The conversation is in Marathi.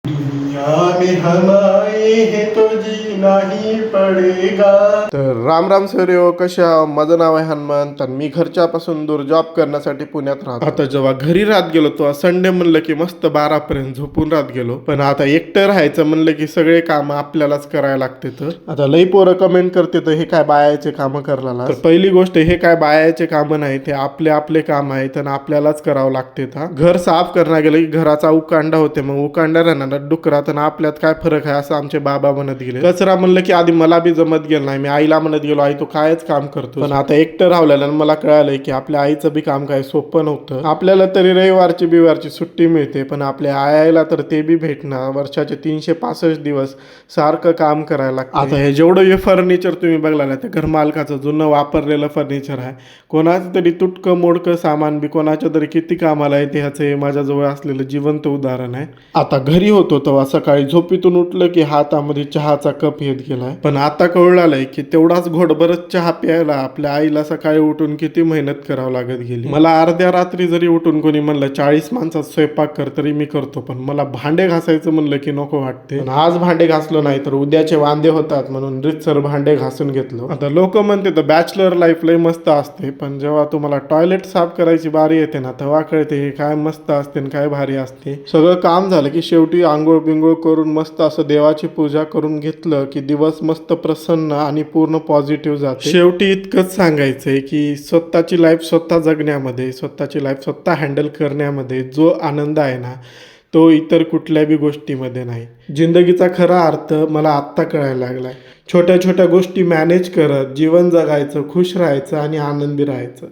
दुनिया में हम आए हैं तो जीना ही पडेगा. तर राम राम सूर्य, कशा? माझं नाव आहे हनुमंत आणि मी घरच्यापासून दूर जॉब करण्यासाठी पुण्यात राहतो. आता जेव्हा घरी राहत गेलो तेव्हा संडे म्हणलं की मस्त 12 पर्यंत झोपून राहत गेलो. पण आता एकटं राहायचं म्हणलं की सगळे काम आपल्यालाच करायला लागते. तर आता लई पोरं कमेंट करते तर हे काय बायाचे कामं करायला. तर पहिली गोष्ट, हे काय बायाचे कामं नाही, ते आपले आपले काम आहेत आणि आपल्यालाच करावं लागते. घर साफ करणं गेलं की घराचा उकांडा होते, मग उकांडा राहणार डुकरात आणि आपल्यात काय फरक आहे असं आमचे बाबा म्हणत गेले. कचरा म्हणलं की आधी मला बी जमत गेलं नाही, मी आईला म्हणत गेलो आई तू कायच काम करतो. पण आता एकटं राहिलेलं आणि मला कळालंय की आपल्या आईचं बी काम काय सोपं नव्हतं. आपल्याला तरी रविवारची बिवारची सुट्टी मिळते, पण आपल्या आईला तर ते बी भेटणार वर्षाचे 365 दिवस सारखं काम करायला लागतं. आता हे जेवढं हे फर्निचर तुम्ही बघला ते घर मालकाचं जुनं वापरलेलं फर्निचर आहे. कोणाचं तरी तुटकं मोडकं सामान बी कोणाच्या तरी किती कामाला येते ह्याचं हे माझ्याजवळ असलेलं जिवंत उदाहरण आहे. आता घरी होतो तेव्हा सकाळी झोपेतून उठलं की हातामध्ये चहाचा कप येत गेलाय, पण आता कळलंय की तेवढाच घोटभरच चहा प्यायला आपल्या आईला सकाळी उठून किती मेहनत करावं लागत गेली. मला अर्ध्या रात्री जरी उठून कोणी म्हणलं 40 माणसात स्वयंपाक कर तरी मी करतो, पण मला भांडे घासायचं म्हणलं की नको वाटते. पण आज भांडे घासलो नाही तर उद्याचे वांदे होतात म्हणून रितसर भांडे घासून घेतलो. आता लोक म्हणते तर बॅचलर लाईफ लय मस्त असते, पण जेव्हा तुम्हाला टॉयलेट साफ करायची बारी येते ना तेव्हा कळते हे काय मस्त असते आणि काय भारी असते. सगळं काम झालं की शेवटी आंघोळ बिंगोळ करून मस्त असं देवाची पूजा करून घेतलं की दिवस मस्त प्रसन्न आणि पूर्ण पॉझिटिव्ह जाते. शेवटी इतकंच सांगायचंय की स्वतःची लाईफ स्वतः जगण्यामध्ये, स्वतःची लाईफ स्वतः हँडल करण्यामध्ये जो आनंद आहे ना तो इतर कुठल्या बी गोष्टीमध्ये नाही. जिंदगीचा खरा अर्थ मला आत्ता कळायला लागलाय. छोट्या छोट्या गोष्टी मॅनेज करत जीवन जगायचं, खुश राहायचं आणि आनंदी राहायचं.